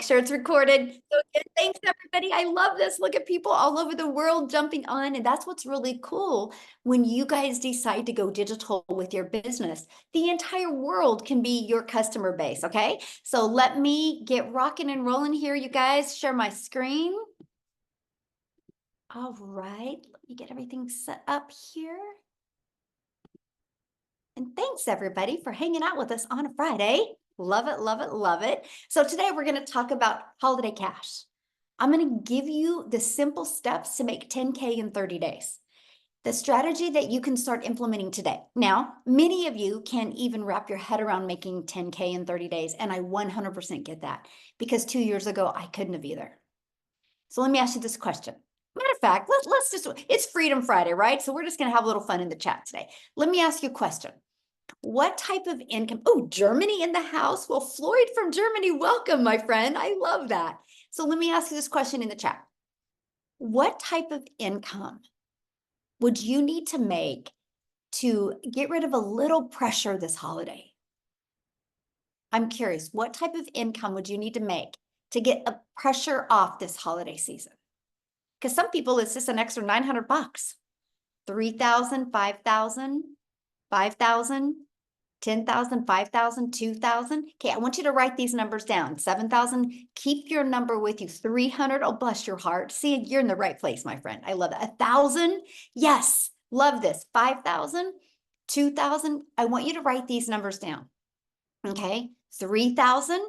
sure it's recorded. So again, thanks everybody. I love this. Look at people all over the world jumping on. And that's what's really cool when you guys decide to go digital with your business. The entire world can be your customer base, okay? So let me get rocking and rolling here, you guys. Share my screen. All right, let me get everything set up here. And thanks everybody for hanging out with us on a Friday. Love it, love it, love it. So today we're going to talk about holiday cash. I'm going to give you the simple steps to make 10K in 30 days. The strategy that you can start implementing today. Now, many of you can't even wrap your head around making 10K in 30 days. And I 100% get that because 2 years ago, I couldn't have either. So let me ask you this question. Matter of fact, let's just, it's Freedom Friday, right? So we're just going to have a little fun in the chat today. Let me ask you a question. What type of income? Oh, Germany in the house. Well, Floyd from Germany, welcome, my friend. I love that. So let me ask you this question in the chat. What type of income would you need to make to get rid of a little pressure this holiday? I'm curious, what type of income would you need to make to get a pressure off this holiday season? Because some people, it's just an extra 900 bucks, 3,000, 5,000, 5,000, 10,000, 5,000, 2,000. Okay, I want you to write these numbers down. 7,000, keep your number with you. 300, oh, bless your heart. See, you're in the right place, my friend. I love that. 1,000, yes, love this. 5,000, 2,000, I want you to write these numbers down. Okay, 3,000,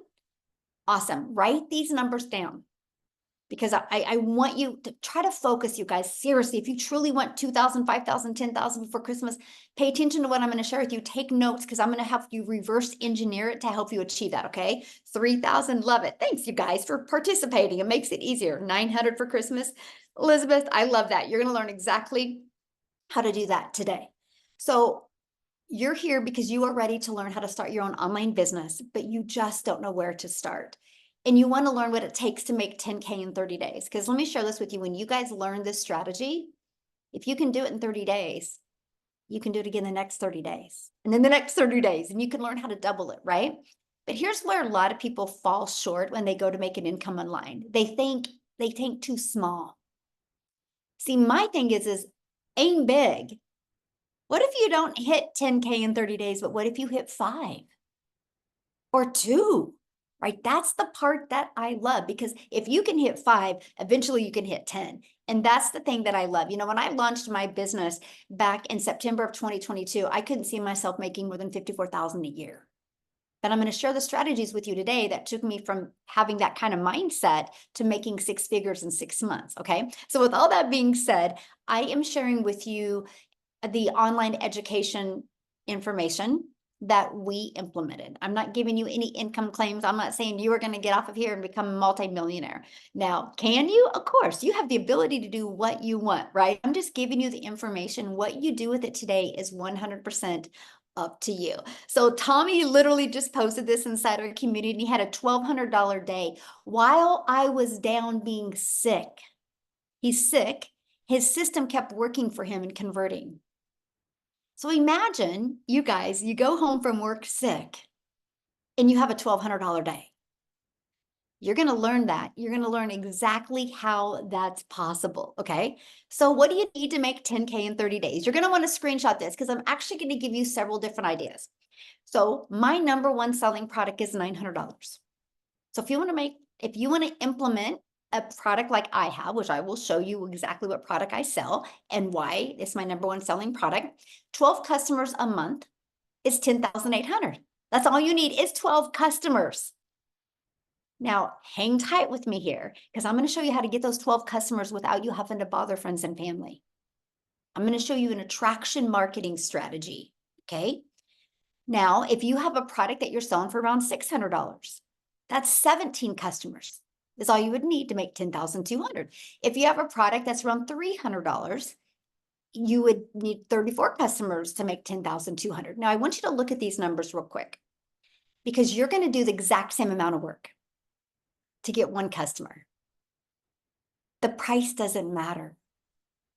awesome. Write these numbers down. Because I want you to try to focus, you guys. Seriously, if you truly want 2,000, 5,000, 10,000 before Christmas, pay attention to what I'm going to share with you. Take notes because I'm going to help you reverse engineer it to help you achieve that, okay? 3,000, love it. Thanks, you guys, for participating. It makes it easier. 900 for Christmas. Elizabeth, I love that. You're going to learn exactly how to do that today. So you're here because you are ready to learn how to start your own online business, but you just don't know where to start. And you want to learn what it takes to make 10K in 30 days. Because let me share this with you. When you guys learn this strategy, if you can do it in 30 days, you can do it again the next 30 days. And then the next 30 days, and you can learn how to double it, right? But here's where a lot of people fall short when they go to make an income online. They think too small. See, my thing is aim big. What if you don't hit 10K in 30 days, but what if you hit 5 or 2? Right? That's the part that I love, because if you can hit 5, eventually you can hit 10. And that's the thing that I love. You know, when I launched my business back in September of 2022, I couldn't see myself making more than 54,000 a year. But I'm going to share the strategies with you today that took me from having that kind of mindset to making 6 figures in 6 months. Okay. So with all that being said, I am sharing with you the online education information that we implemented. I'm not giving you any income claims. I'm not saying you are going to get off of here and become a multimillionaire. Now, can you? Of course, you have the ability to do what you want, right? I'm just giving you the information. What you do with it today is 100% up to you. So Tommy literally just posted this inside our community. He had a $1,200 day while I was down being sick. He's sick. His system kept working for him and converting. So imagine, you guys, you go home from work sick and you have a $1,200 day. You're going to learn that. You're going to learn exactly how that's possible, okay? So what do you need to make 10K in 30 days? You're going to want to screenshot this because I'm actually going to give you several different ideas. So my number one selling product is $900. So if you want to implement a product like I have, which I will show you exactly what product I sell and why it's my number one selling product, 12 customers a month is 10,800. That's all you need is 12 customers. Now, hang tight with me here because I'm going to show you how to get those 12 customers without you having to bother friends and family. I'm going to show you an attraction marketing strategy, okay? Now, if you have a product that you're selling for around $600, that's 17 customers. Is all you would need to make 10,200. If you have a product that's around $300, you would need 34 customers to make 10,200. Now, I want you to look at these numbers real quick because you're going to do the exact same amount of work to get one customer. The price doesn't matter.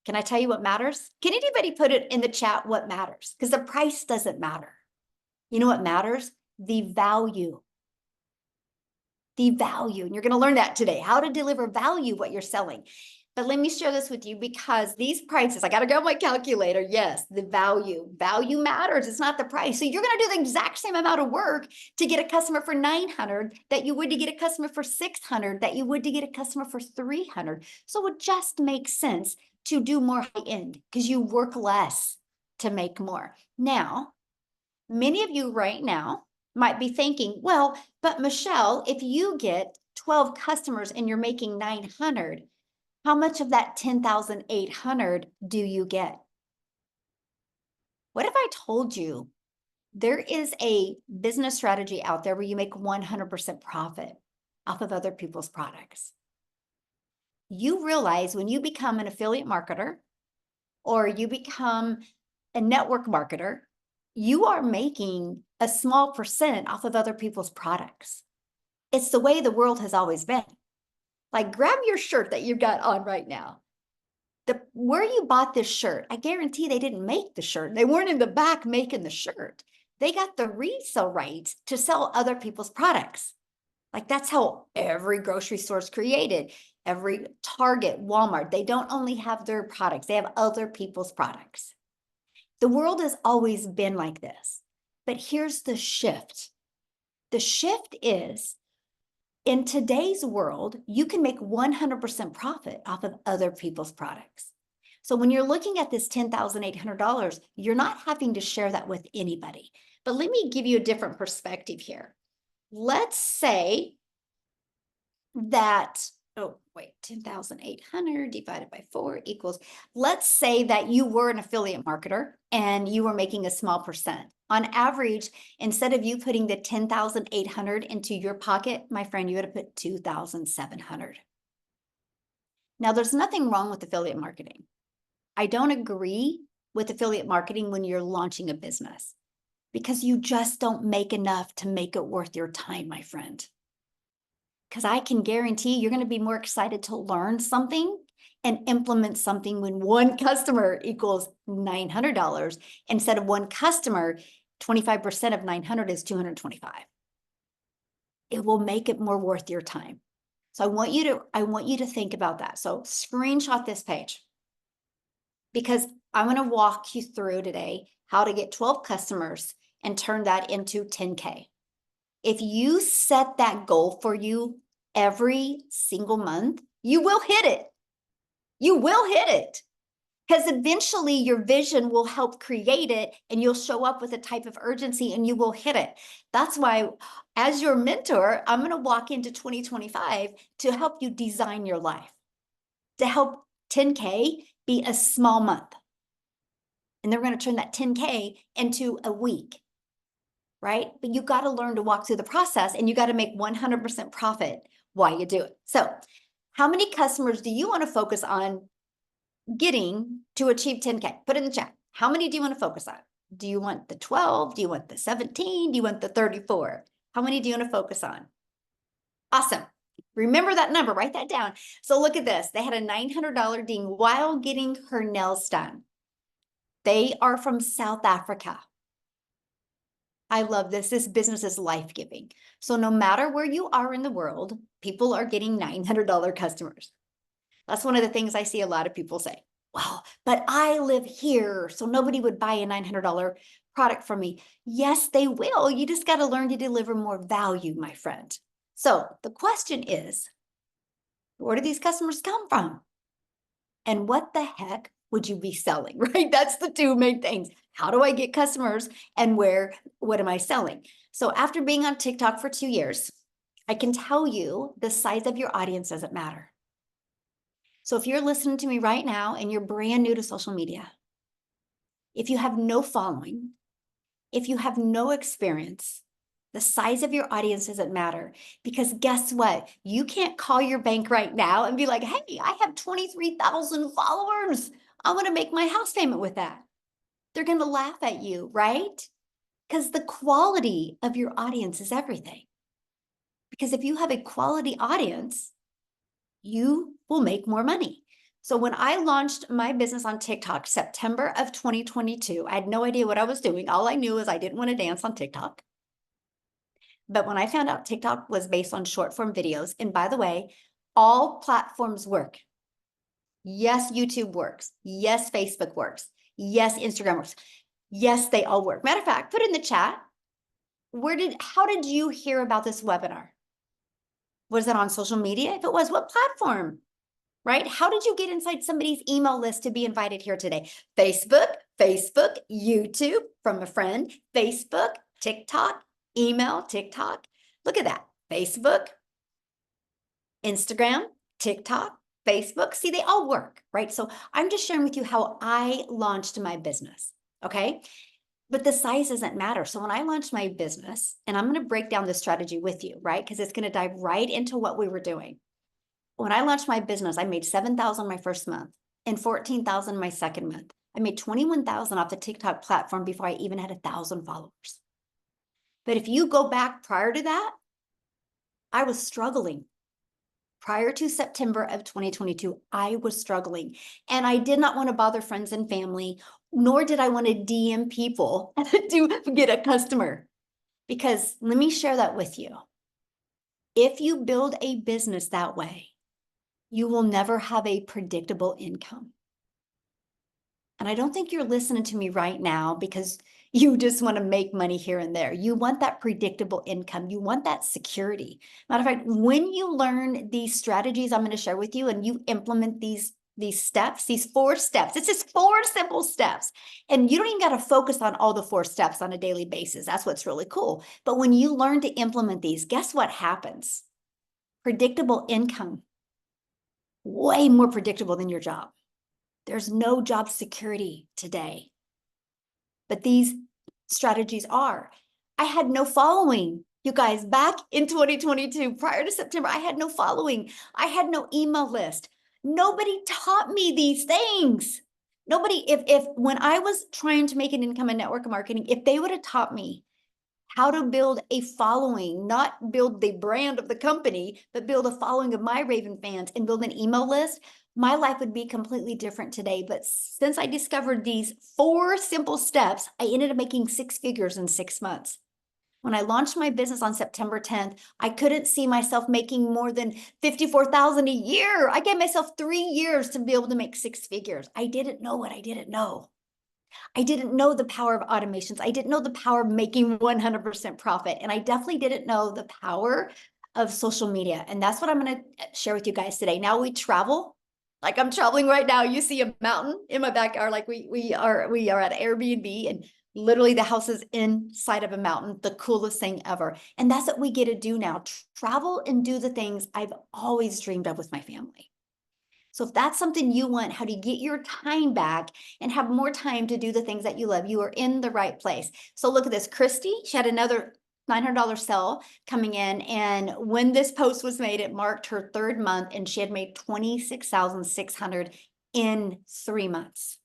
Can I tell you what matters? Can anybody put it in the chat what matters? Because the price doesn't matter. You know what matters? The value. the value. And you're going to learn that today, how to deliver value, what you're selling. But let me share this with you because these prices, I got to go my calculator. Yes, the value matters. It's not the price. So you're going to do the exact same amount of work to get a customer for 900 that you would to get a customer for 600, that you would to get a customer for 300. So it just makes sense to do more high end because you work less to make more. Now, many of you right now might be thinking, well, but Michelle, if you get 12 customers and you're making 900, how much of that 10,800 do you get? What if I told you there is a business strategy out there where you make 100% profit off of other people's products? You realize when you become an affiliate marketer or you become a network marketer, you are making a small percent off of other people's products. It's the way the world has always been. Like, grab your shirt that you've got on right now. Where you bought this shirt, I guarantee they didn't make the shirt. They weren't in the back making the shirt. They got the resale rights to sell other people's products. Like, that's how every grocery store is created. Every Target, Walmart, they don't only have their products, they have other people's products. The world has always been like this. But here's the shift. The shift is, in today's world, you can make 100% profit off of other people's products. So when you're looking at this $10,800, you're not having to share that with anybody. But let me give you a different perspective here. Let's say that, 10,800 divided by 4 equals, let's say that you were an affiliate marketer and you were making a small percent. On average, instead of you putting the 10,800 into your pocket, my friend, you would have put 2,700. Now, there's nothing wrong with affiliate marketing. I don't agree with affiliate marketing when you're launching a business because you just don't make enough to make it worth your time, my friend. Because I can guarantee you're going to be more excited to learn something and implement something when one customer equals $900 instead of one customer, 25% of 900 is 225. It will make it more worth your time. So I want you to think about that. So screenshot this page because I'm going to walk you through today how to get 12 customers and turn that into 10K. If you set that goal for you every single month, you will hit it. You will hit it because eventually your vision will help create it and you'll show up with a type of urgency and you will hit it. That's why, as your mentor, I'm going to walk into 2025 to help you design your life, to help 10K be a small month. And then we're going to turn that 10K into a week. Right? But you got to learn to walk through the process and you got to make 100% profit while you do it. So how many customers do you want to focus on getting to achieve 10K? Put it in the chat. How many do you want to focus on? Do you want the 12? Do you want the 17? Do you want the 34? How many do you want to focus on? Awesome. Remember that number, write that down. So look at this. They had a $900 ding while getting her nails done. They are from South Africa. I love this. This business is life-giving. So no matter where you are in the world, people are getting $900 customers. That's one of the things I see a lot of people say. Well, but I live here, so nobody would buy a $900 product from me. Yes, they will. You just got to learn to deliver more value, my friend. So the question is, where do these customers come from? And what the heck would you be selling, right? That's the two main things. How do I get customers and what am I selling? So after being on TikTok for 2 years, I can tell you the size of your audience doesn't matter. So if you're listening to me right now and you're brand new to social media, if you have no following, if you have no experience, the size of your audience doesn't matter because guess what? You can't call your bank right now and be like, hey, I have 23,000 followers. I want to make my house payment with that. They're going to laugh at you, right? Because the quality of your audience is everything. Because if you have a quality audience, you will make more money. So when I launched my business on TikTok, September of 2022, I had no idea what I was doing. All I knew is I didn't want to dance on TikTok. But when I found out TikTok was based on short form videos, and by the way, all platforms work. Yes, YouTube works. Yes, Facebook works. Yes, Instagram works. Yes, they all work. Matter of fact, put in the chat, how did you hear about this webinar? Was it on social media? If it was, what platform? Right? How did you get inside somebody's email list to be invited here today? Facebook, YouTube from a friend, Facebook, TikTok, email, TikTok. Look at that. Facebook, Instagram, TikTok, Facebook. See, they all work, right? So I'm just sharing with you how I launched my business. Okay. But the size doesn't matter. So when I launched my business, and I'm going to break down the strategy with you, right? Because it's going to dive right into what we were doing. When I launched my business, I made $7,000 my first month and $14,000 my second month. I made $21,000 off the TikTok platform before I even had 1,000 followers. But if you go back prior to that, I was struggling. Prior to September of 2022, I was struggling, and I did not want to bother friends and family, nor did I want to DM people to get a customer. Because let me share that with you. If you build a business that way, you will never have a predictable income. And I don't think you're listening to me right now because you just want to make money here and there. You want that predictable income. You want that security. Matter of fact, when you learn these strategies I'm going to share with you and you implement these steps, these 4 steps, it's just 4 simple steps. And you don't even got to focus on all the 4 steps on a daily basis. That's what's really cool. But when you learn to implement these, guess what happens? Predictable income. Way more predictable than your job. There's no job security today. But these strategies are. I had no following. You guys, back in 2022, prior to September, I had no following. I had no email list. Nobody taught me these things. Nobody, if when I was trying to make an income in network marketing, if they would have taught me how to build a following, not build the brand of the company, but build a following of my Raven fans and build an email list, my life would be completely different today. But since I discovered these 4 simple steps, I ended up making 6 figures in 6 months. When I launched my business on September 10th, I couldn't see myself making more than $54,000 a year. I gave myself 3 years to be able to make 6 figures. I didn't know what I didn't know. I didn't know the power of automations. I didn't know the power of making 100% profit. And I definitely didn't know the power of social media. And that's what I'm going to share with you guys today. Now we travel. Like I'm traveling right now. You see a mountain in my backyard. Like we are at Airbnb, and literally the house is inside of a mountain, the coolest thing ever. And that's what we get to do now. Travel and do the things I've always dreamed of with my family. So if that's something you want, how to get your time back and have more time to do the things that you love, you are in the right place. So look at this. Christy, she had another $900 sale coming in. And when this post was made, it marked her 3rd month, and she had made $26,600 in 3 months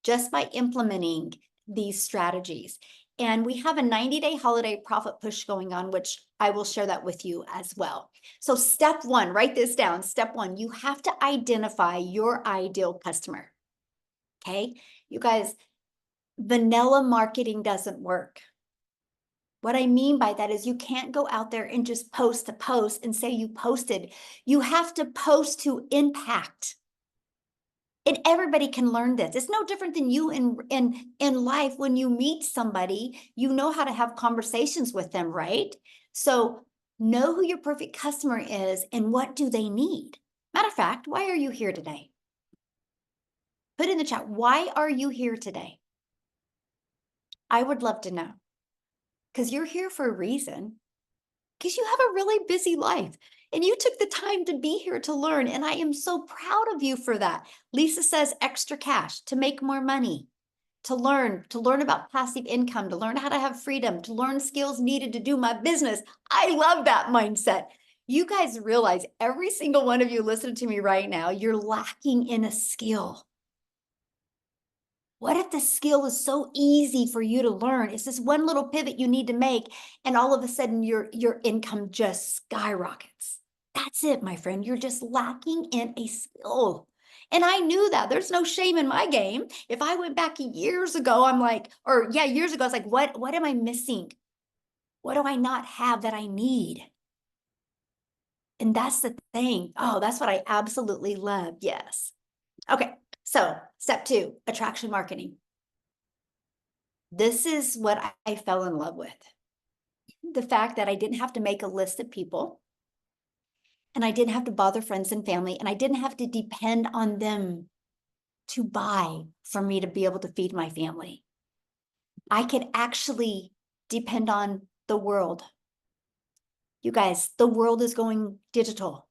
just by implementing these strategies. And we have a 90-day holiday profit push going on, which I will share that with you as well. So step 1, write this down. Step 1, you have to identify your ideal customer. Okay, you guys, vanilla marketing doesn't work. What I mean by that is you can't go out there and just post a post and say you posted. You have to post to impact. And everybody can learn this. It's no different than you in life. When you meet somebody, you know how to have conversations with them, right? So know who your perfect customer is and what do they need. Matter of fact, why are you here today? Put in the chat, why are you here today? I would love to know. Because you're here for a reason. Because you have a really busy life. And you took the time to be here to learn. And I am so proud of you for that. Lisa says extra cash to make more money, to learn about passive income, to learn how to have freedom, to learn skills needed to do my business. I love that mindset. You guys realize every single one of you listening to me right now, you're lacking in a skill. What if the skill is so easy for you to learn? It's this one little pivot you need to make, and all of a sudden your income just skyrockets. That's it, my friend. You're just lacking in a skill. And I knew that. There's no shame in my game. If I went back years ago, years ago, I was like, what am I missing? What do I not have that I need? And that's the thing. Oh, that's what I absolutely love. Yes. Okay. So step 2, attraction marketing. This is what I fell in love with. The fact that I didn't have to make a list of people, and I didn't have to bother friends and family, and I didn't have to depend on them to buy for me to be able to feed my family. I could actually depend on the world. You guys, the world is going digital.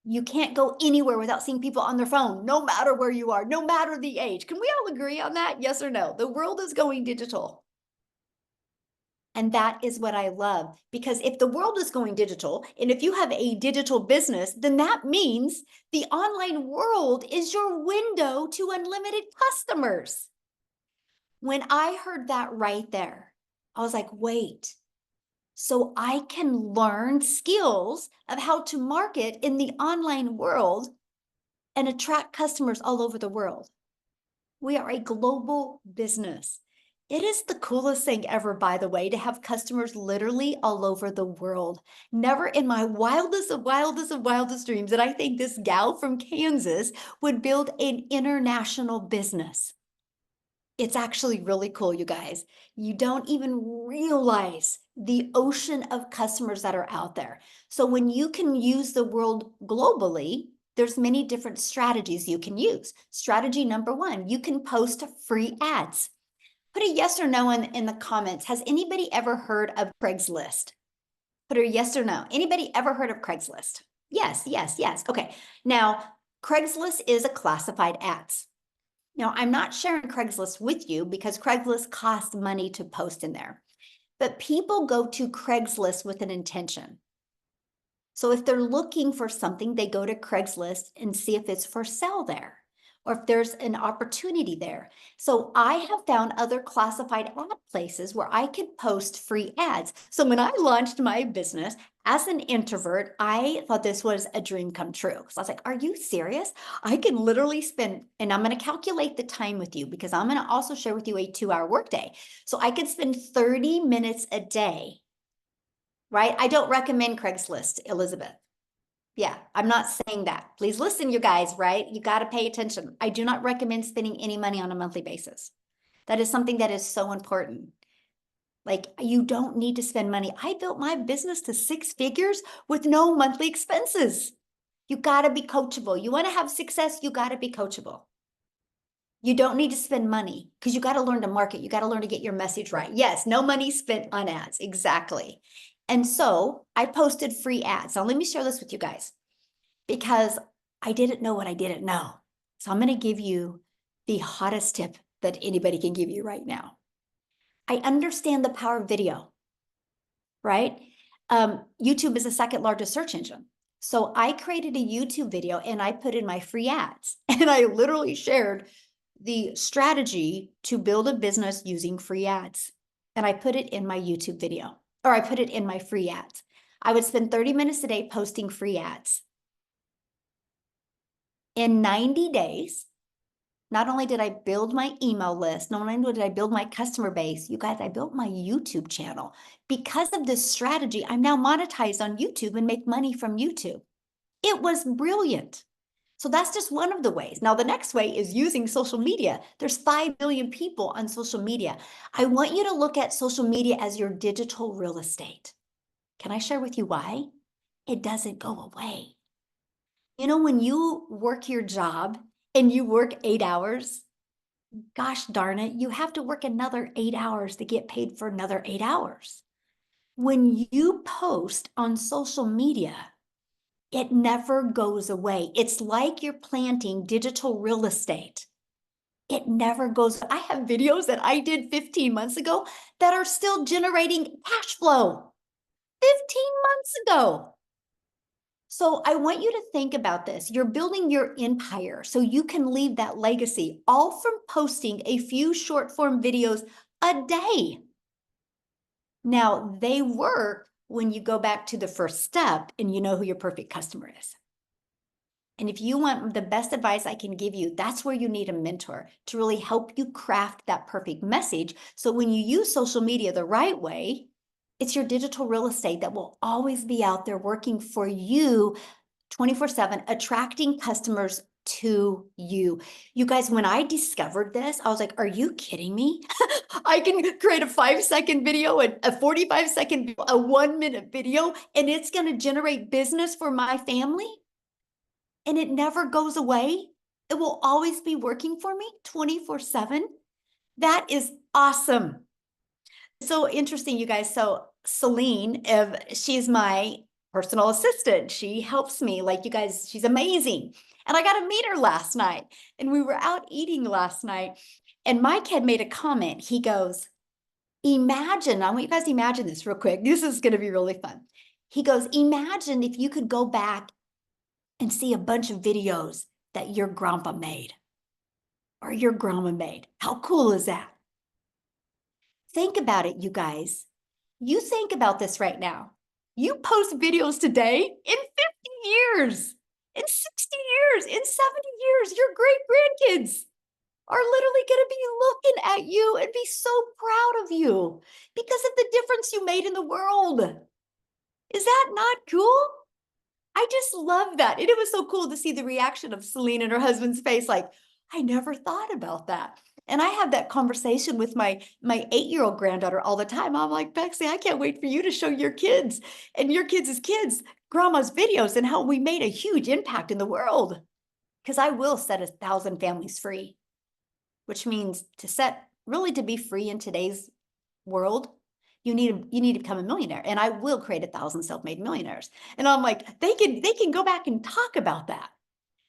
You can't go anywhere without seeing people on their phone, no matter where you are, no matter the age. Can we all agree on that? Yes or no? The world is going digital. And that is what I love, because if the world is going digital, and if you have a digital business, then that means the online world is your window to unlimited customers. When I heard that right there, I was like, wait, so I can learn skills of how to market in the online world and attract customers all over the world. We are a global business. It is the coolest thing ever, by the way, to have customers literally all over the world. Never in my wildest of wildest of wildest dreams did I think this gal from Kansas would build an international business. It's actually really cool, you guys. You don't even realize the ocean of customers that are out there. So when you can use the world globally, there's many different strategies you can use. Strategy number 1, you can post free ads. Put a yes or no in the comments. Has anybody ever heard of Craigslist? Put a yes or no. Anybody ever heard of Craigslist? Yes, yes, yes. Okay. Now, Craigslist is a classified ads. Now, I'm not sharing Craigslist with you because Craigslist costs money to post in there, but people go to Craigslist with an intention. So if they're looking for something, they go to Craigslist and see if it's for sale there, or if there's an opportunity there. So I have found other classified ad places where I could post free ads. So when I launched my business as an introvert, I thought this was a dream come true. So I was like, are you serious? I can literally spend, and I'm going to calculate the time with you because I'm going to also share with you a 2-hour workday. So I could spend 30 minutes a day, right? I don't recommend Craigslist, Elizabeth. Yeah, I'm not saying that. Please listen, you guys, right? You got to pay attention. I do not recommend spending any money on a monthly basis. That is something that is so important. Like, you don't need to spend money. I built my business to 6 figures with no monthly expenses. You got to be coachable. You want to have success, you got to be coachable. You don't need to spend money because you got to learn to market. You got to learn to get your message right. Yes, no money spent on ads. Exactly. And so I posted free ads. Now, let me share this with you guys because I didn't know what I didn't know. So I'm going to give you the hottest tip that anybody can give you right now. I understand the power of video, right? YouTube is the second largest search engine. So I created a YouTube video and I put in my free ads and I literally shared the strategy to build a business using free ads. And I put it in my YouTube video, or I put it in my free ads. I would spend 30 minutes a day posting free ads. In 90 days, not only did I build my email list, not only did I build my customer base, you guys, I built my YouTube channel. Because of this strategy, I'm now monetized on YouTube and make money from YouTube. It was brilliant. So that's just one of the ways. Now, the next way is using social media. There's 5 billion people on social media. I want you to look at social media as your digital real estate. Can I share with you why? It doesn't go away. You know, when you work your job and you work 8 hours, gosh darn it, you have to work another 8 hours to get paid for another 8 hours. When you post on social media, it never goes away. It's like you're planting digital real estate. It never goes. I have videos that I did 15 months ago that are still generating cash flow 15 months ago. So I want you to think about this. You're building your empire so you can leave that legacy, all from posting a few short form videos a day. Now, they work when you go back to the first step and you know who your perfect customer is. And if you want the best advice I can give you, that's where you need a mentor to really help you craft that perfect message. So when you use social media the right way, it's your digital real estate that will always be out there working for you 24/7, attracting customers to you. You guys, when I discovered this, I was like, are you kidding me? I can create a 5-second video, a 45-second video, a 1-minute video, and it's going to generate business for my family. And it never goes away. It will always be working for me 24/7. That is awesome. So interesting, you guys. So Celine, she's my personal assistant. She helps me, like, you guys, she's amazing. And I got to meet her last night. And we were out eating last night. And Mike had made a comment. He goes, imagine, I want you guys to imagine this real quick. This is going to be really fun. He goes, imagine if you could go back and see a bunch of videos that your grandpa made or your grandma made. How cool is that? Think about it, you guys. You think about this right now. You post videos today, in 50 years, in 60 years, in 70 years, your great grandkids are literally going to be looking at you and be so proud of you because of the difference you made in the world. Is that not cool? I just love that. And it was so cool to see the reaction of Celine and her husband's face, like, I never thought about that. And I have that conversation with my 8-year-old granddaughter all the time. I'm like, Bexley, I can't wait for you to show your kids and your kids' kids grandma's videos and how we made a huge impact in the world. Because I will set 1,000 families free, which means to be free in today's world, you need to become a millionaire, and I will create 1,000 self-made millionaires. And I'm like, they can go back and talk about that.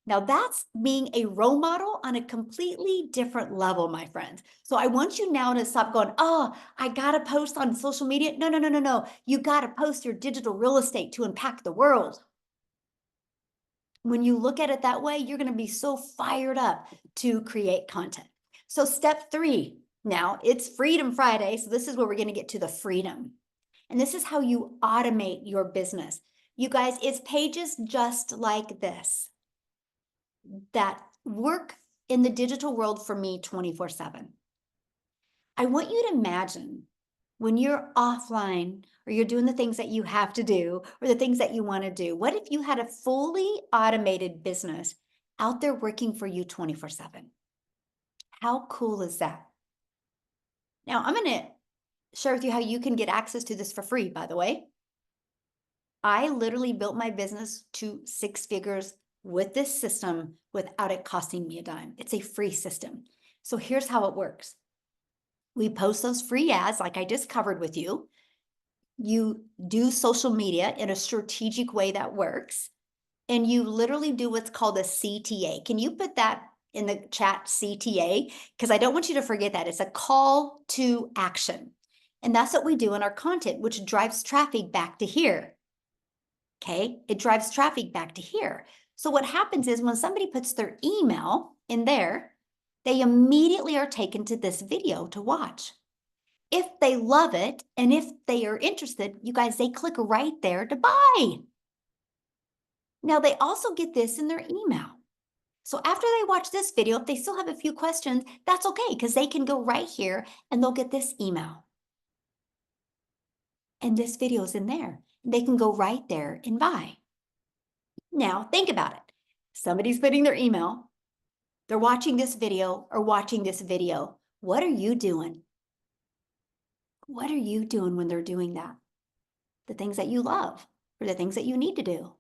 Now that's being a role model on a completely different level, my friends. So I want you now to stop going, oh, I got to post on social media. No. You got to post your digital real estate to impact the world. When you look at it that way, you're going to be so fired up to create content. So step 3, now it's Freedom Friday. So this is where we're going to get to the freedom. And this is how you automate your business. You guys, it's pages just like this that work in the digital world for me 24/7. I want you to imagine when you're offline or you're doing the things that you have to do or the things that you want to do. What if you had a fully automated business out there working for you 24/7? How cool is that? Now, I'm going to share with you how you can get access to this for free, by the way. I literally built my business to 6 figures with this system without it costing me a dime. It's a free system. So here's how it works. We post those free ads like I just covered with you. You do social media in a strategic way that works. And you literally do what's called a CTA. Can you put that in the chat, CTA? Because I don't want you to forget that. It's a call to action. And that's what we do in our content, which drives traffic back to here. Okay, it drives traffic back to here. So what happens is when somebody puts their email in there, they immediately are taken to this video to watch. If they love it and if they are interested, you guys, they click right there to buy. Now they also get this in their email. So after they watch this video, if they still have a few questions, that's okay because they can go right here and they'll get this email. And this video is in there. They can go right there and buy. Now, think about it. Somebody's putting their email. They're watching this video or watching this video. What are you doing? What are you doing when they're doing that? The things that you love or the things that you need to do.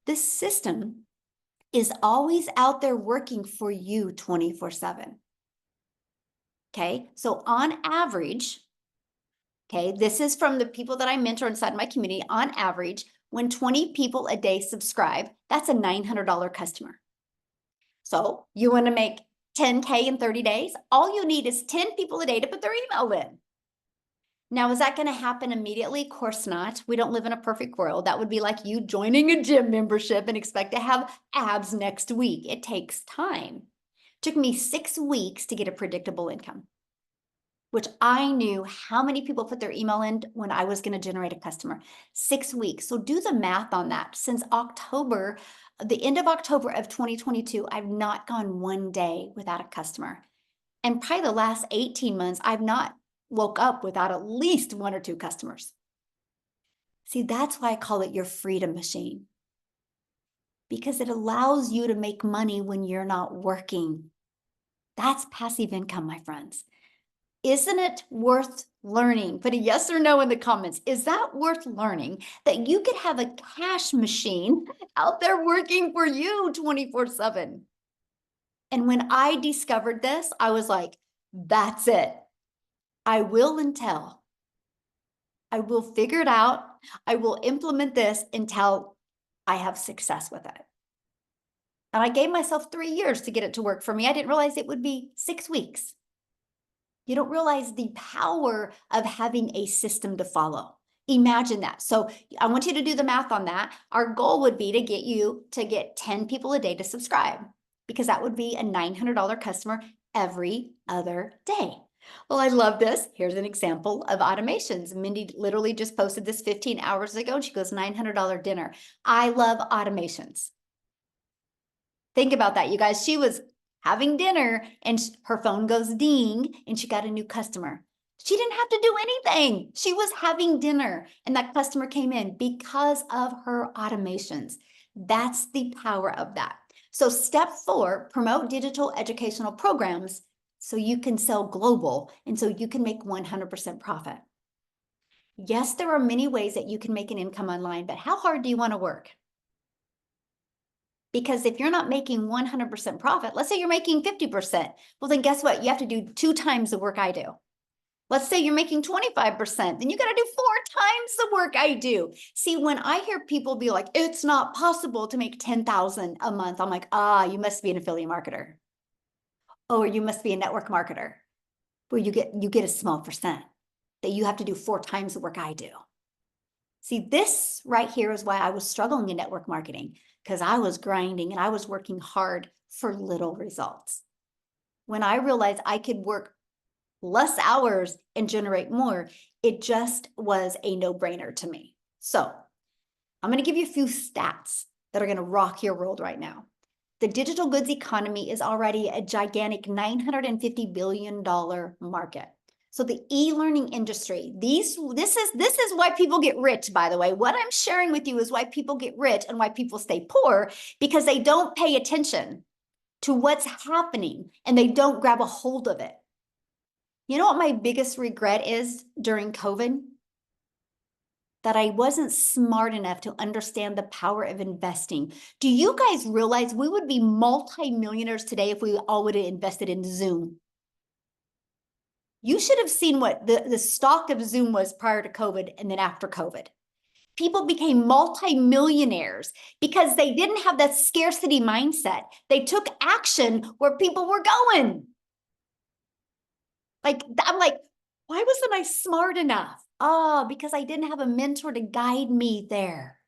This system is always out there working for you 24/7. Okay, so on average, okay, this is from the people that I mentor inside my community. On average, when 20 people a day subscribe, that's a $900 customer. So you want to make 10K in 30 days? All you need is 10 people a day to put their email in. Now, is that going to happen immediately? Of course not. We don't live in a perfect world. That would be like you joining a gym membership and expect to have abs next week. It takes time. It took me 6 weeks to get a predictable income. which I knew how many people put their email in when I was going to generate a customer. 6 weeks. So do the math on that. Since October, the end of October of 2022, I've not gone one day without a customer. And probably the last 18 months, I've not woke up without at least 1 or 2 customers. See, that's why I call it your freedom machine, because it allows you to make money when you're not working. That's passive income, my friends. Isn't it worth learning? Put a yes or no in the comments. Is that worth learning, that you could have a cash machine out there working for you 24/7? And when I discovered this, I was like, that's it. I will until I will figure it out. I will implement this until I have success with it. And I gave myself 3 years to get it to work for me. I didn't realize it would be 6 weeks. You don't realize the power of having a system to follow. Imagine that. So I want you to do the math on that. Our goal would be to get you to get 10 people a day to subscribe, because that would be a $900 customer every other day. Well, I love this. Here's an example of automations. Mindy literally just posted this 15 hours ago, and she goes, $900 dinner. I love automations. Think about that, you guys. She was having dinner and her phone goes ding and she got a new customer. She didn't have to do anything. She was having dinner and that customer came in because of her automations. That's the power of that. So step 4, promote digital educational programs so you can sell global and so you can make 100% profit. Yes, there are many ways that you can make an income online, but how hard do you want to work? Because if you're not making 100% profit, let's say you're making 50%, well, then guess what? You have to do 2 times the work I do. Let's say you're making 25%, then you got to do 4 times the work I do. See, when I hear people be like, it's not possible to make 10,000 a month, I'm like, you must be an affiliate marketer. Or you must be a network marketer, where you get a small percent that you have to do 4 times the work I do. See, this right here is why I was struggling in network marketing, because I was grinding and I was working hard for little results. When I realized I could work less hours and generate more, it just was a no-brainer to me. So I'm going to give you a few stats that are going to rock your world right now. The digital goods economy is already a gigantic $950 billion market. So the e-learning industry, this is why people get rich, by the way. What I'm sharing with you is why people get rich and why people stay poor, because they don't pay attention to what's happening and they don't grab a hold of it. You know what my biggest regret is during COVID? That I wasn't smart enough to understand the power of investing. Do you guys realize we would be multi-millionaires today if we all would have invested in Zoom? You should have seen what the stock of Zoom was prior to COVID and then after COVID. People became multi-millionaires because they didn't have that scarcity mindset. They took action where people were going. I'm like, why wasn't I smart enough? Because I didn't have a mentor to guide me there.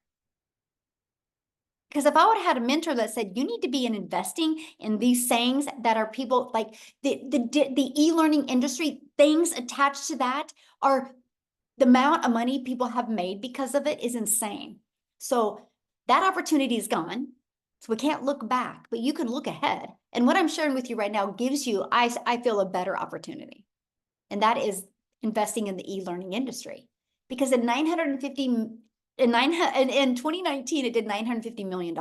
Because if I would have had a mentor that said, you need to be investing in these things that are people like the e-learning industry, things attached to that are the amount of money people have made because of it is insane. So that opportunity is gone. So we can't look back, but you can look ahead. And what I'm sharing with you right now gives you, I feel, a better opportunity. And that is investing in the e-learning industry. Because in 2019, it did $950 million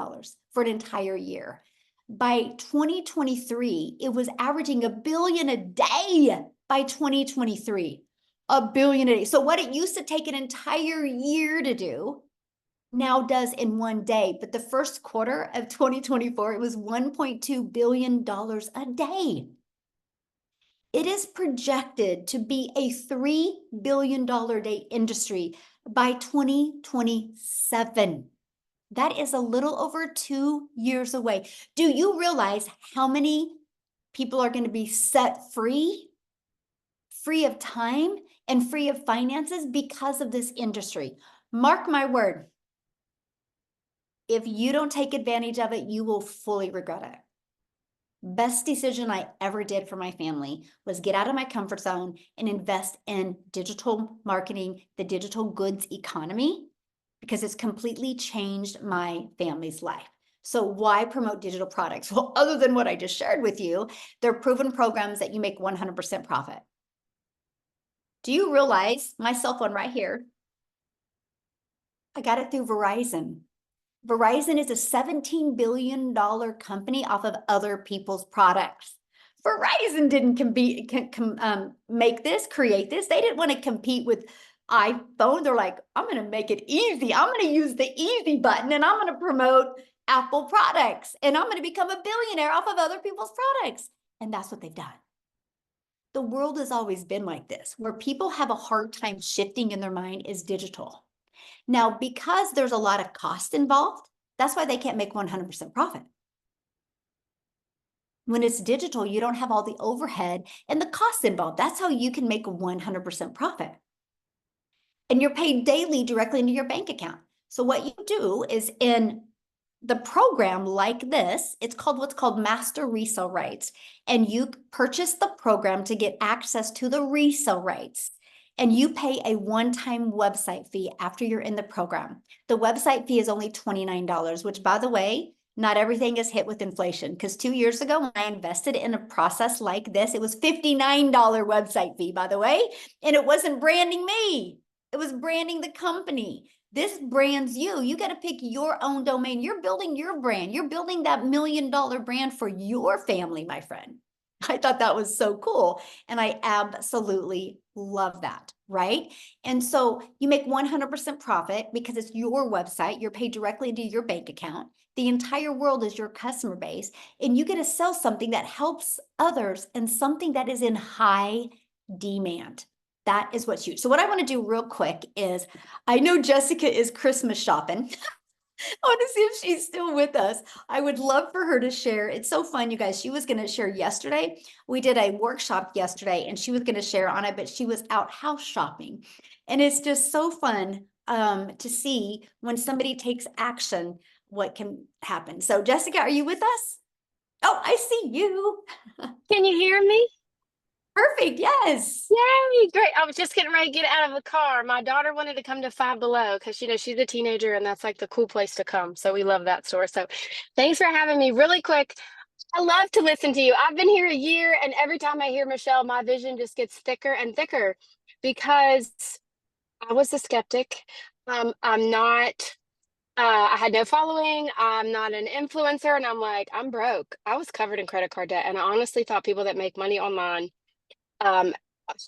for an entire year. By 2023, it was averaging $1 billion a day by 2023. $1 billion a day. So what it used to take an entire year to do now does in one day. But the first quarter of 2024, it was $1.2 billion a day. It is projected to be a $3 billion a day industry by 2027. That is a little over 2 years away. Do you realize how many people are going to be set free of time and free of finances because of this industry? Mark my word. If you don't take advantage of it, you will fully regret it. Best decision I ever did for my family was get out of my comfort zone and invest in digital marketing, the digital goods economy, because it's completely changed my family's life. So why promote digital products? Well, other than what I just shared with you, they're proven programs that you make 100% profit. Do you realize my cell phone right here? I got it through Verizon. Verizon is a $17 billion company off of other people's products. Verizon didn't create this. They didn't want to compete with iPhone. They're like, I'm going to make it easy. I'm going to use the easy button and I'm going to promote Apple products and I'm going to become a billionaire off of other people's products. And that's what they've done. The world has always been like this. Where people have a hard time shifting in their mind is digital. Now, because there's a lot of cost involved, that's why they can't make 100% profit. When it's digital, you don't have all the overhead and the costs involved. That's how you can make 100% profit. And you're paid daily directly into your bank account. So what you do is in the program like this, it's called what's called master resale rights. And you purchase the program to get access to the resale rights. And you pay a one-time website fee after you're in the program. The website fee is only $29, which, by the way, not everything is hit with inflation. Because 2 years ago, when I invested in a process like this, it was $59 website fee, by the way. And it wasn't branding me. It was branding the company. This brands you. You got to pick your own domain. You're building your brand. You're building that $1 million brand for your family, my friend. I thought that was so cool. And I absolutely love that, right? And so you make 100% profit because it's your website. You're paid directly into your bank account. The entire world is your customer base. And you get to sell something that helps others and something that is in high demand. That is what's huge. So what I want to do real quick is, I know Jessica is Christmas shopping. I want to see if she's still with us. I would love for her to share. It's so fun, you guys. She was going to share yesterday. We did a workshop yesterday and she was going to share on it, but she was out house shopping. And it's just so fun to see when somebody takes action, what can happen. So Jessica, are you with us? Oh, I see you. Can you hear me? Perfect. Yes. Yay, great. I was just getting ready to get out of the car. My daughter wanted to come to Five Below because, she's a teenager and that's like the cool place to come. So we love that store. So thanks for having me. Really quick, I love to listen to you. I've been here a year and every time I hear Michelle, my vision just gets thicker and thicker because I was a skeptic. I'm not, I had no following. I'm not an influencer. And I'm like, I'm broke. I was covered in credit card debt. And I honestly thought people that make money online um,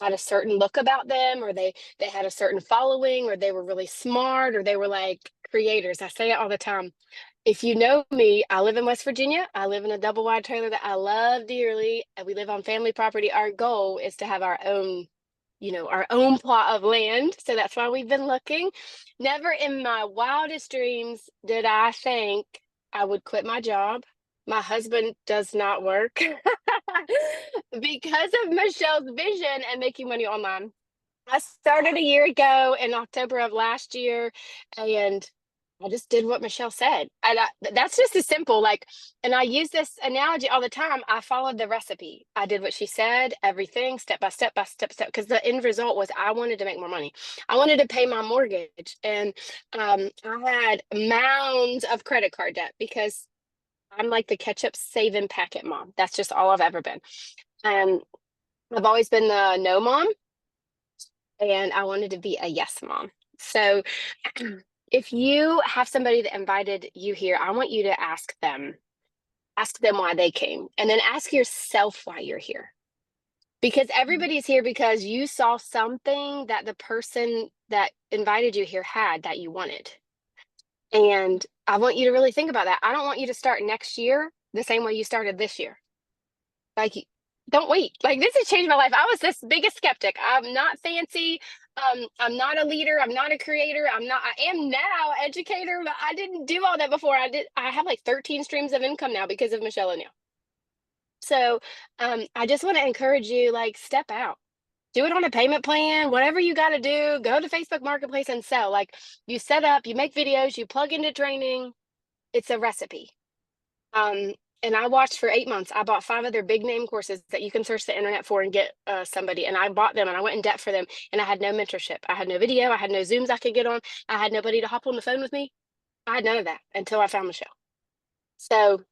had a certain look about them, or they had a certain following, or they were really smart, or they were like creators. I say it all the time. If you know me, I live in West Virginia. I live in a double wide trailer that I love dearly, and we live on family property. Our goal is to have our own, our own plot of land. So that's why we've been looking. Never in my wildest dreams did I think I would quit my job. My husband does not work because of Michelle's vision and making money online. I started a year ago in October of last year, and I just did what Michelle said. And that's just as simple. And I use this analogy all the time. I followed the recipe. I did what she said, everything step by step by step, because the end result was I wanted to make more money. I wanted to pay my mortgage. And I had mounds of credit card debt because I'm like the ketchup saving packet mom. That's just all I've ever been. And I've always been the no mom, and I wanted to be a yes mom. So if you have somebody that invited you here, I want you to ask them why they came, and then ask yourself why you're here. Because everybody's here because you saw something that the person that invited you here had that you wanted. And I want you to really think about that. I don't want you to start next year the same way you started this year. Like, don't wait. Like, this has changed my life. I was this biggest skeptic. I'm not fancy. I'm not a leader. I'm not a creator. I am now educator, but I didn't do all that before. I have like 13 streams of income now because of Michelle O'Neill. So I just want to encourage you, like, step out. Do it on a payment plan, whatever you got to do. Go to Facebook Marketplace and sell. Like, you set up, you make videos, you plug into training. It's a recipe. And And I watched for 8 months. I bought 5 of their big name courses that you can search the internet for and get somebody. And I bought them and I went in debt for them. And I had no mentorship. I had no video. I had no Zooms I could get on. I had nobody to hop on the phone with me. I had none of that until I found Michelle. So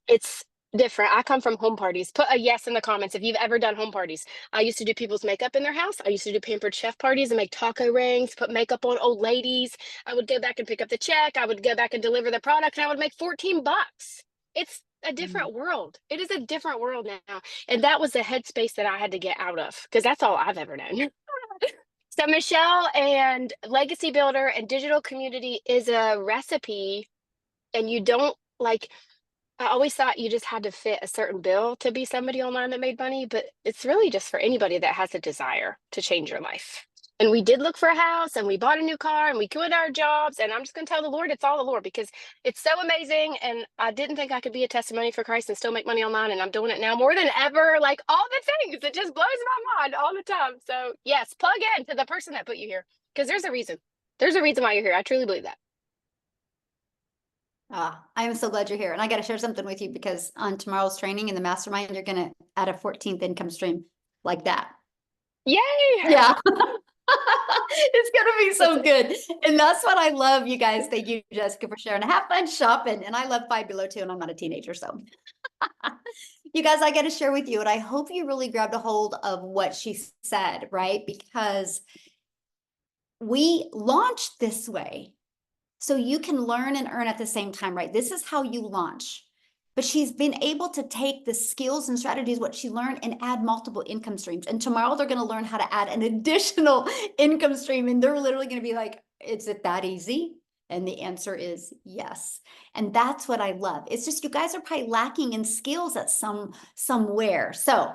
it's different. I come from home parties. Put a yes in the comments if you've ever done home parties. I used to do people's makeup in their house. I used to do pampered chef parties and make taco rings, put makeup on old ladies. I would go back and pick up the check. I would go back and deliver the product and I would make 14 bucks. It's a different world. It is a different world now. And that was the headspace that I had to get out of because that's all I've ever known. So Michelle and Legacy Builder and digital community is a recipe, and you don't like I always thought you just had to fit a certain bill to be somebody online that made money, but it's really just for anybody that has a desire to change your life. And we did look for a house and we bought a new car and we quit our jobs. And I'm just going to tell the Lord, it's all the Lord because it's so amazing. And I didn't think I could be a testimony for Christ and still make money online. And I'm doing it now more than ever. Like all the things, it just blows my mind all the time. So, yes, plug in to the person that put you here because there's a reason. There's a reason why you're here. I truly believe that. I am so glad you're here. And I got to share something with you because on tomorrow's training in the mastermind, you're going to add a 14th income stream like that. Yay! Yeah. It's going to be so good. And that's what I love, you guys. Thank you, Jessica, for sharing. Have fun shopping. And I love Five Below too, and I'm not a teenager, so. You guys, I got to share with you, and I hope you really grabbed a hold of what she said, right? Because we launched this way so you can learn and earn at the same time, right? This is how you launch. But she's been able to take the skills and strategies, what she learned, and add multiple income streams. And tomorrow they're going to learn how to add an additional income stream. And they're literally going to be like, is it that easy? And the answer is yes. And that's what I love. It's just you guys are probably lacking in skills at somewhere. So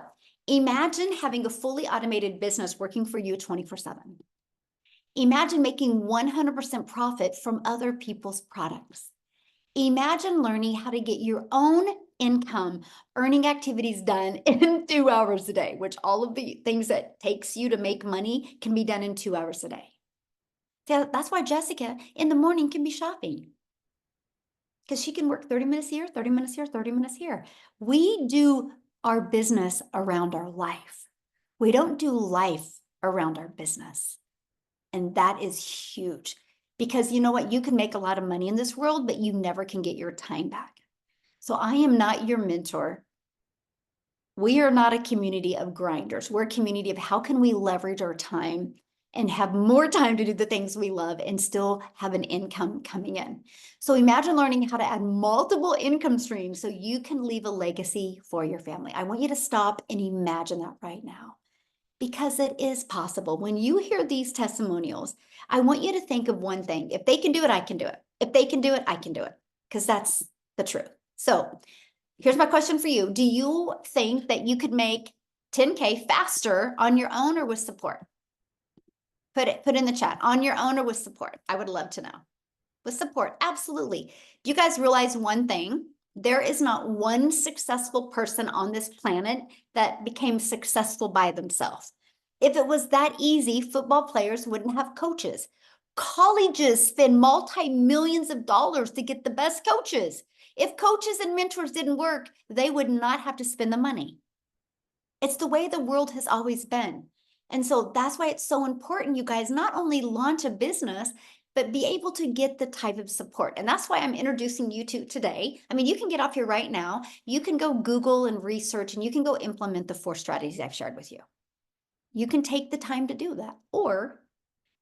imagine having a fully automated business working for you 24/7. Imagine making 100% profit from other people's products. Imagine learning how to get your own income earning activities done in 2 hours a day, which all of the things that takes you to make money can be done in 2 hours a day. So that's why Jessica in the morning can be shopping, because she can work 30 minutes here, 30 minutes here, 30 minutes here. We do our business around our life. We don't do life around our business. And that is huge. Because you know what? You can make a lot of money in this world, but you never can get your time back. So I am not your mentor. We are not a community of grinders. We're a community of how can we leverage our time and have more time to do the things we love and still have an income coming in. So imagine learning how to add multiple income streams so you can leave a legacy for your family. I want you to stop and imagine that right now, because it is possible. When you hear these testimonials, I want you to think of one thing. If they can do it, I can do it. If they can do it, I can do it, because that's the truth. So here's my question for you. Do you think that you could make 10K faster on your own or with support? Put in the chat, on your own or with support. I would love to know. With support, absolutely. Do you guys realize one thing? There is not one successful person on this planet that became successful by themselves. If it was that easy, football players wouldn't have coaches. Colleges spend multi-millions of dollars to get the best coaches. If coaches and mentors didn't work, they would not have to spend the money. It's the way the world has always been. And so that's why it's so important, you guys, not only launch a business, but be able to get the type of support. And that's why I'm introducing you to today. I mean, you can get off here right now. You can go Google and research, and you can go implement the 4 strategies I've shared with you. You can take the time to do that, or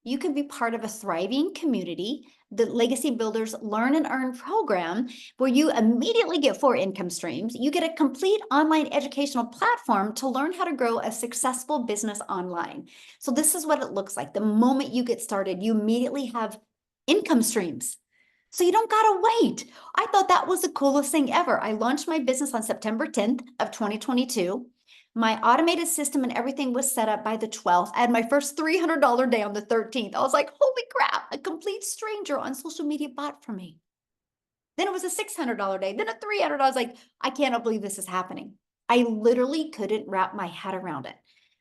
you can be part of a thriving community, the Legacy Builders Learn and Earn program, where you immediately get 4 income streams. You get a complete online educational platform to learn how to grow a successful business online. So this is what it looks like. The moment you get started, you immediately have income streams. So you don't gotta wait. I thought that was the coolest thing ever. I launched my business on September 10th of 2022. My automated system and everything was set up by the 12th. I had my first $300 day on the 13th. I was like, holy crap, a complete stranger on social media bought for me. Then it was a $600 day, then a $300. I was like, I cannot believe this is happening. I literally couldn't wrap my head around it.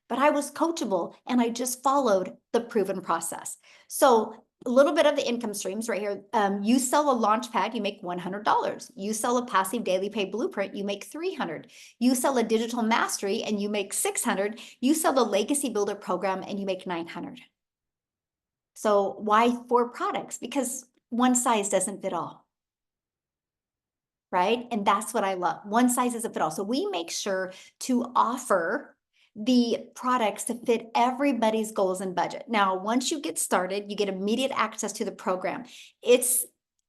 But I was coachable and I just followed the proven process. So a little bit of the income streams right here. You sell a launch pad, you make $100. You sell a passive daily pay blueprint, you make $300. You sell a digital mastery and you make $600. You sell the legacy builder program and you make $900. So why 4 products? Because one size doesn't fit all. Right? And that's what I love. One size doesn't fit all. So we make sure to offer the products to fit everybody's goals and budget. Now, once you get started, you get immediate access to the program. It's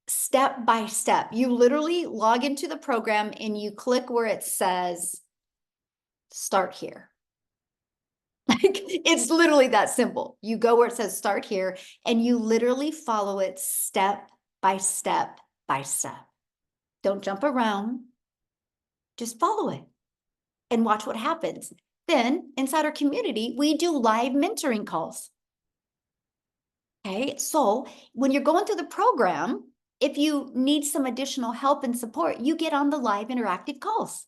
step by step. You literally log into the program and you click where it says start here. Like, it's literally that simple. You go where it says start here and you literally follow it step by step by step. Don't jump around. Just follow it and watch what happens. Then inside our community, we do live mentoring calls. Okay, so when you're going through the program, if you need some additional help and support, you get on the live interactive calls.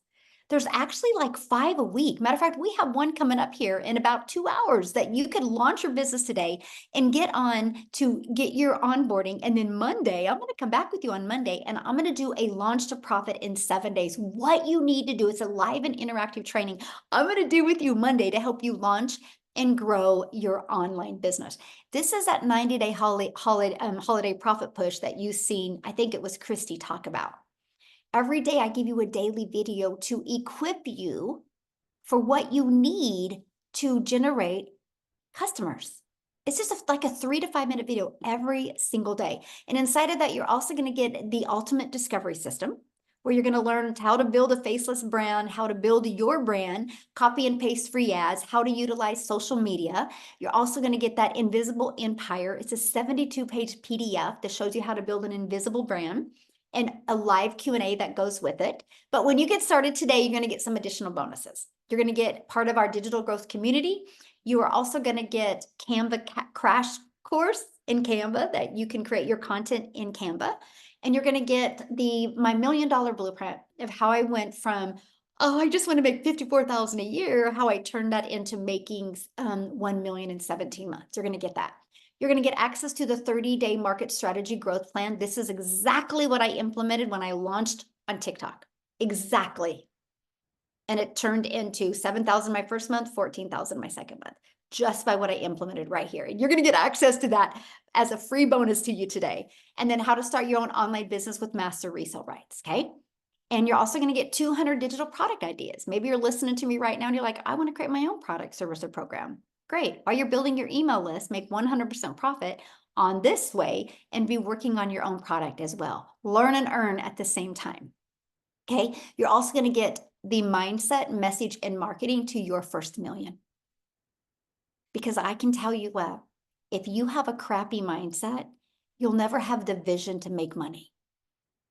There's actually like 5 a week. Matter of fact, we have one coming up here in about 2 hours that you could launch your business today and get on to get your onboarding. And then Monday, I'm going to come back with you on Monday and I'm going to do a launch to profit in 7 days. What you need to do, it's a live and interactive training I'm going to do with you Monday to help you launch and grow your online business. This is that 90-day holiday profit push that you've seen. I think it was Christy talk about. Every day I give you a daily video to equip you for what you need to generate customers. It's just like a 3 to 5 minute video every single day. And inside of that, you're also going to get the ultimate discovery system, where you're going to learn how to build a faceless brand, how to build your brand, copy and paste free ads, how to utilize social media. You're also going to get that invisible empire. It's a 72-page PDF that shows you how to build an invisible brand and a live Q&A that goes with it. But when you get started today, you're going to get some additional bonuses. You're going to get part of our digital growth community. You are also going to get Canva crash course in Canva that you can create your content in Canva. And you're going to get my $1 million blueprint of how I went from, oh, I just want to make $54,000 a year, how I turned that into making 1 million in 17 months. You're going to get that. You're going to get access to the 30-day market strategy growth plan. This is exactly what I implemented when I launched on TikTok. Exactly. And it turned into 7,000 my first month, 14,000 my second month, just by what I implemented right here. And you're going to get access to that as a free bonus to you today. And then how to start your own online business with master resale rights. Okay. And you're also going to get 200 digital product ideas. Maybe you're listening to me right now and you're like, I want to create my own product, service, or program. Great. While you're building your email list, make 100% profit on this way and be working on your own product as well. Learn and earn at the same time. Okay. You're also going to get the mindset, message, and marketing to your first million. Because I can tell you what, if you have a crappy mindset, you'll never have the vision to make money.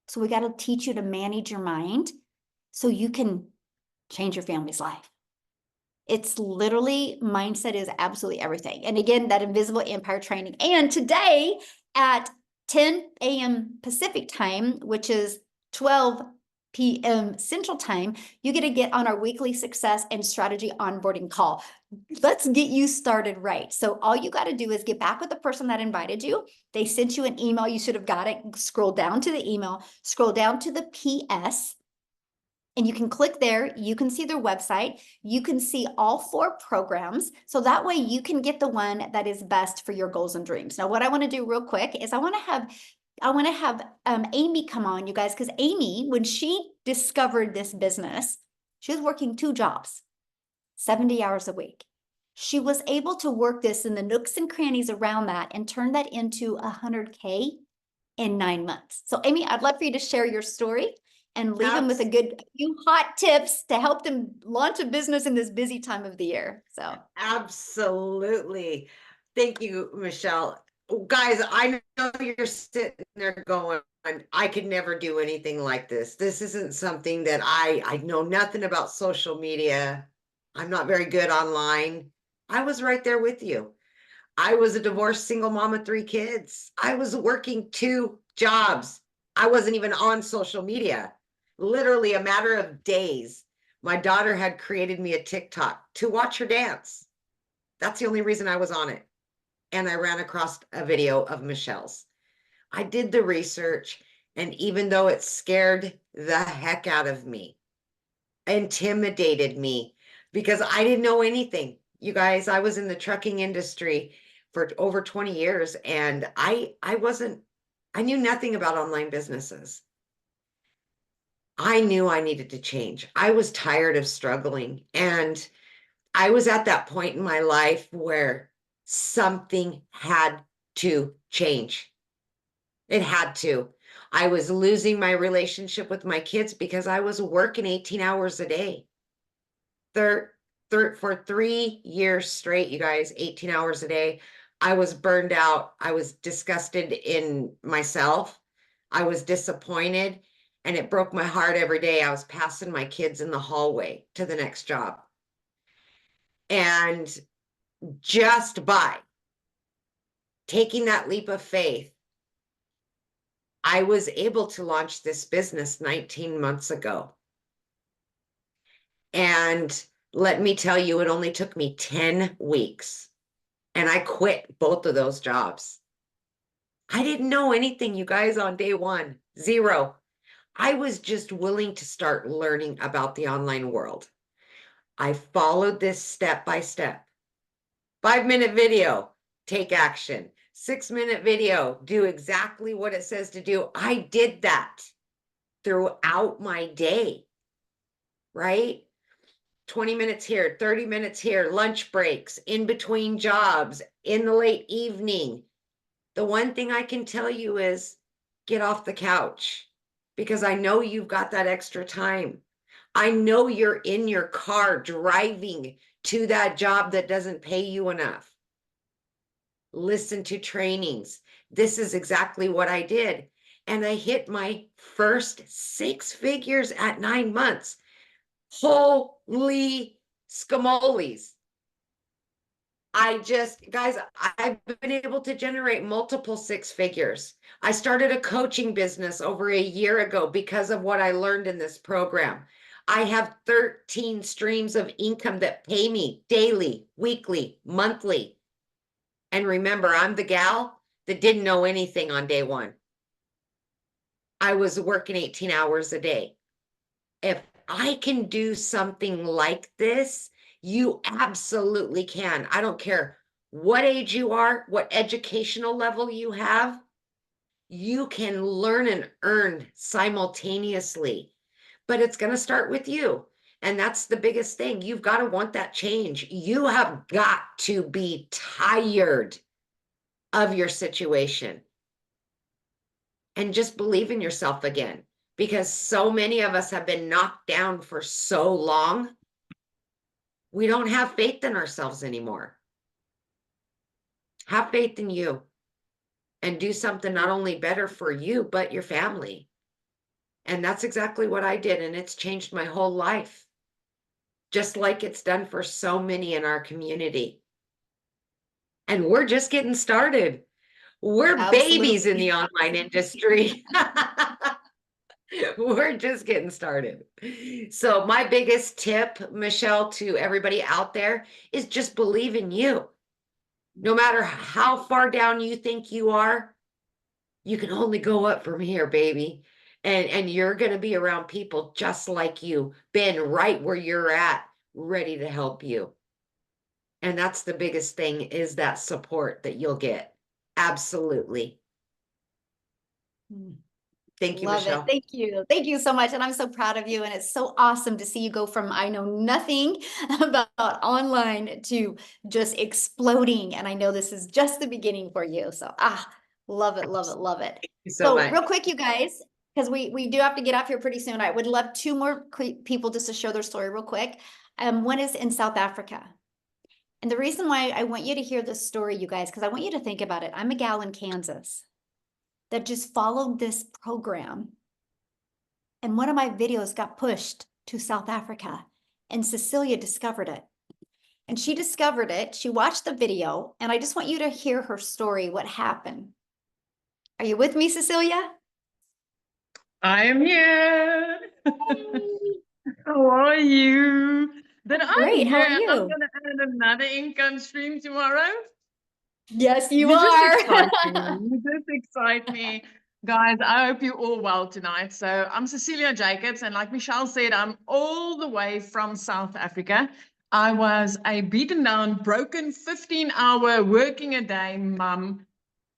So we got to teach you to manage your mind so you can change your family's life. It's literally, mindset is absolutely everything. And again, that invisible empire training. And today at 10 a.m. Pacific time, which is 12 p.m. Central time, you get to get on our weekly success and strategy onboarding call. Let's get you started right. So all you got to do is get back with the person that invited you. They sent you an email. You should have got it. Scroll down to the email, scroll down to the PS, and you can click there. You can see their website. You can see all 4 programs. So that way you can get the one that is best for your goals and dreams. Now, what I want to do real quick is I want to have Amy come on, you guys, because Amy, when she discovered this business, she was working 2 jobs, 70 hours a week. She was able to work this in the nooks and crannies around that and turn that into 100K in 9 months. So Amy, I'd love for you to share your story and leave them with a few hot tips to help them launch a business in this busy time of the year. So Absolutely. Thank you, Michelle. Guys, I know you're sitting there going, I could never do anything like this. This isn't something that I know nothing about social media. I'm not very good online. I was right there with you. I was a divorced single mom of 3 kids. I was working 2 jobs. I wasn't even on social media. Literally a matter of days, my daughter had created me a TikTok to watch her dance. That's the only reason I was on it. and I ran across a video of Michelle's. I did the research, and even though it scared the heck out of me, intimidated me, because I didn't know anything. You guys, I was in the trucking industry for over 20 years, and I knew nothing about online businesses. I knew I needed to change. I was tired of struggling, and I was at that point in my life where something had to change. It had to. I was losing my relationship with my kids because I was working 18 hours a day. For 3 years straight, you guys, 18 hours a day. I was burned out. I was disgusted in myself. I was disappointed, and it broke my heart every day. I was passing my kids in the hallway to the next job. And just by taking that leap of faith, I was able to launch this business 19 months ago. And let me tell you, it only took me 10 weeks. And I quit both of those jobs. I didn't know anything, you guys, on day one. Zero. I was just willing to start learning about the online world. I followed this step by step. 5-minute video, take action. 6-minute video, do exactly what it says to do. I did that throughout my day, right? 20 minutes here, 30 minutes here, lunch breaks, in between jobs, in the late evening. The one thing I can tell you is get off the couch, because I know you've got that extra time. I know you're in your car driving to that job that doesn't pay you enough. Listen to trainings. This is exactly what I did. And I hit my first 6 figures at 9 months. Holy scamoles. Guys, I've been able to generate multiple 6 figures. I started a coaching business over a year ago because of what I learned in this program. I have 13 streams of income that pay me daily, weekly, monthly. And remember, I'm the gal that didn't know anything on day one. I was working 18 hours a day. If I can do something like this, you absolutely can. I don't care what age you are, what educational level you have, you can learn and earn simultaneously. But it's going to start with you. And that's the biggest thing. You've got to want that change. You have got to be tired of your situation and just believe in yourself again, because so many of us have been knocked down for so long. We don't have faith in ourselves anymore. Have faith in you and do something not only better for you, but your family. And that's exactly what I did. And it's changed my whole life, just like it's done for so many in our community. And we're just getting started. We're babies in the online industry. We're just getting started. So my biggest tip, Michelle, to everybody out there is just believe in you. No matter how far down you think you are, you can only go up from here, baby. And you're going to be around people just like you, been right where you're at, ready to help you. And that's the biggest thing, is that support that you'll get. Absolutely. Thank you, Love Michelle. it. Thank you. Thank you so much. And I'm so proud of you. And it's so awesome to see you go from I know nothing about online to just exploding. And I know this is just the beginning for you. So love it, love it, love it. Thank you so much. Real quick, you guys, because we do have to get off here pretty soon. I would love 2 more people just to share their story real quick. One is in South Africa. And the reason why I want you to hear this story, you guys, because I want you to think about it. I'm a gal in Kansas that just followed this program. And one of my videos got pushed to South Africa, and Cecilia discovered it. And she discovered it, she watched the video, and I just want you to hear her story, what happened. Are you with me, Cecilia? I am here. How are you? Then I'm Great, here how are and you? I'm going to add another income stream tomorrow. Yes, you You just are. excite me. You just excite me. Guys, I hope you're all well tonight. So I'm Cecilia Jacobs, and like Michelle said, I'm all the way from South Africa. I was a beaten down, broken 15-hour working a day mum,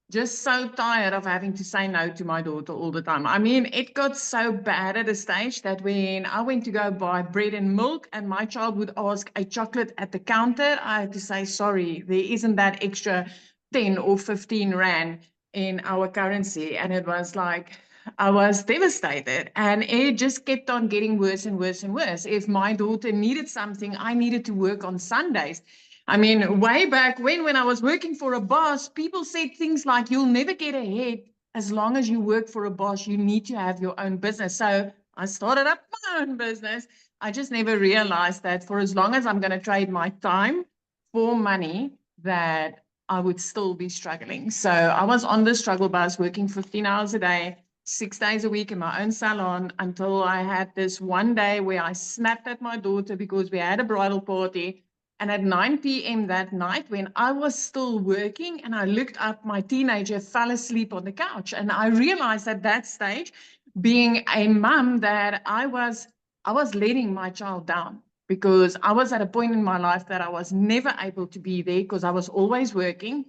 just so tired of having to say no to my daughter all the time. I mean, it got so bad at a stage that when I went to go buy bread and milk and my child would ask a chocolate at the counter, I had to say, sorry, there isn't that extra 10 or 15 rand in our currency. And it was like, I was devastated, and it just kept on getting worse and worse and worse. If my daughter needed something, I needed to work on Sundays. I mean, way back when I was working for a boss, people said things like, you'll never get ahead as long as you work for a boss. You need to have your own business. So I started up my own business. I just never realized that for as long as I'm going to trade my time for money, that I would still be struggling. So I was on the struggle bus working 15 hours a day, 6 days a week in my own salon, until I had this one day where I snapped at my daughter because we had a bridal party. And at 9 p.m. that night, when I was still working and I looked up, my teenager fell asleep on the couch. And I realized at that stage, being a mom, that I was letting my child down, because I was at a point in my life that I was never able to be there because I was always working.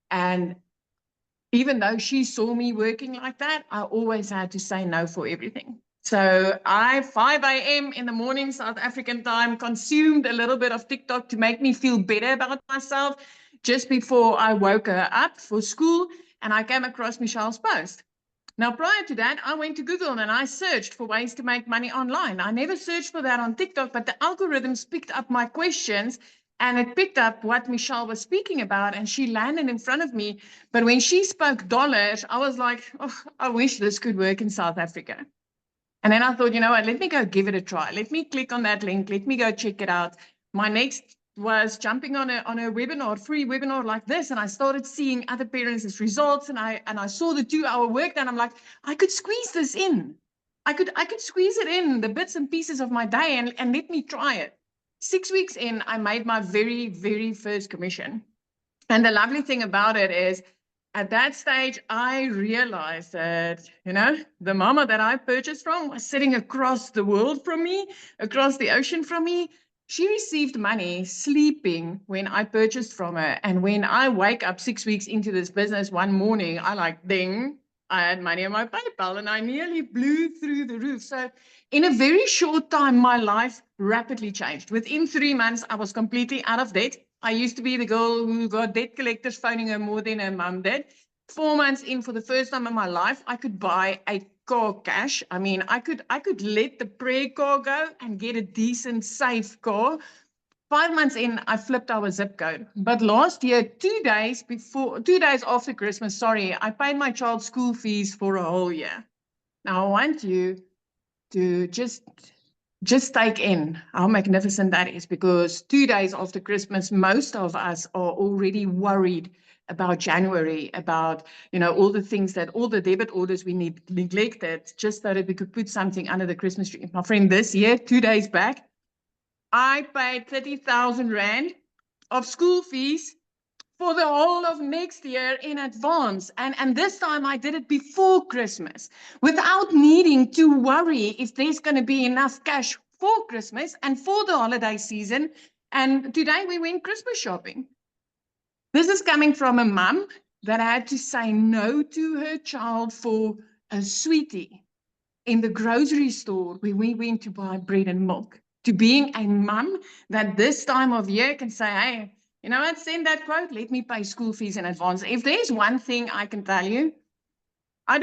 And even though she saw me working like that, I always had to say no for everything. So I, 5 a.m. in the morning, South African time, consumed a little bit of TikTok to make me feel better about myself just before I woke her up for school. And I came across Michelle's post. Now, prior to that, I went to Google and I searched for ways to make money online. I never searched for that on TikTok, but the algorithms picked up my questions and it picked up what Michelle was speaking about, and she landed in front of me. But when she spoke dollars, I was like, oh, I wish this could work in South Africa. And then I thought, you know what, let me go give it a try. Let me click on that link. Let me go check it out. My next was jumping on a webinar, free webinar like this, and I started seeing other parents' results, and I saw the 2-hour work, and I'm like, I could squeeze this in. I could squeeze it in, the bits and pieces of my day, and let me try it. 6 weeks in, I made my very, very first commission. And the lovely thing about it is, at that stage, I realized that, you know, the mama that I purchased from was sitting across the world from me, across the ocean from me. She received money sleeping when I purchased from her. And when I wake up 6 weeks into this business one morning, I like, ding, I had money in my PayPal and I nearly blew through the roof. So in a very short time, my life rapidly changed. Within 3 months, I was completely out of debt. I used to be the girl who got debt collectors phoning her more than her mum did. 4 months in, for the first time in my life, I could buy a car cash. I mean, I could let the prayer car go and get a decent, safe car. 5 months in, I flipped our zip code. But last year, 2 days after Christmas, sorry, I paid my child's school fees for a whole year. Now I want you to just take in how magnificent that is, because 2 days after Christmas, most of us are already worried about January, about, you know, all the things that, all the debit orders we neglected just so that we could put something under the Christmas tree. My friend, this year, 2 days back, I paid 30,000 Rand of school fees for the whole of next year in advance. And this time I did it before Christmas without needing to worry if there's going to be enough cash for Christmas and for the holiday season. And today we went Christmas shopping. This is coming from a mum that had to say no to her child for a sweetie in the grocery store where we went to buy bread and milk, to being a mum that this time of year can say, hey, you know what, send that quote, let me pay school fees in advance. If there's one thing I can tell you, I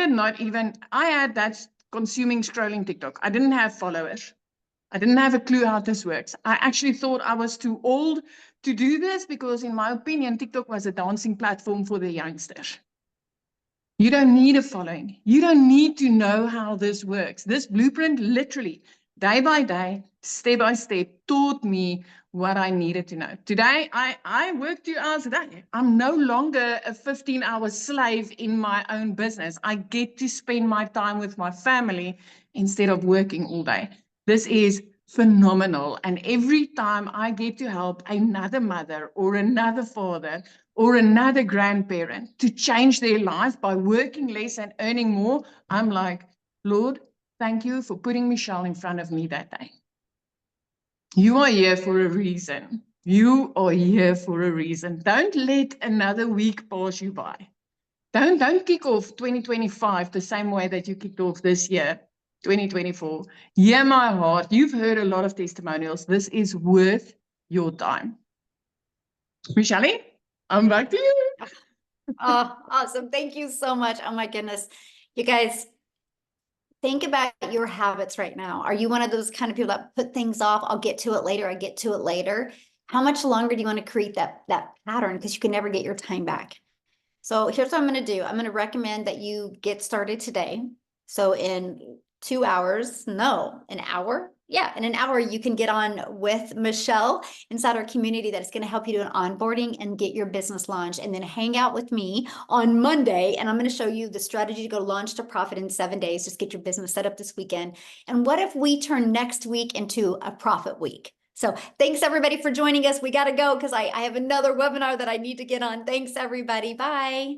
had that consuming scrolling TikTok. I didn't have followers. I didn't have a clue how this works. I actually thought I was too old to do this because, in my opinion, TikTok was a dancing platform for the youngsters. You don't need a following. You don't need to know how this works. This blueprint literally, day by day, step by step, taught me what I needed to know. Today, I work 2 hours a day. I'm no longer a 15-hour slave in my own business. I get to spend my time with my family instead of working all day. This is phenomenal. And every time I get to help another mother or another father or another grandparent to change their life by working less and earning more, I'm like, Lord, thank you for putting Michelle in front of me that day. You are here for a reason. You are here for a reason. Don't let another week pass you by. Don't kick off 2025 the same way that you kicked off this year, 2024. Hear my heart. You've heard a lot of testimonials. This is worth your time. Michelle, I'm back to you. Oh, awesome. Thank you so much. Oh my goodness. You guys, think about your habits right now. Are you one of those kind of people that put things off? I'll get to it later. I get to it later. How much longer do you want to create that pattern? Because you can never get your time back. So here's what I'm going to do. I'm going to recommend that you get started today. So in 2 hours, no, an hour. Yeah, in an hour, you can get on with Michelle inside our community that is going to help you do an onboarding and get your business launched, and then hang out with me on Monday. And I'm going to show you the strategy to go launch to profit in 7 days. Just get your business set up this weekend. And what if we turn next week into a profit week? So thanks everybody for joining us. We got to go because I have another webinar that I need to get on. Thanks everybody. Bye.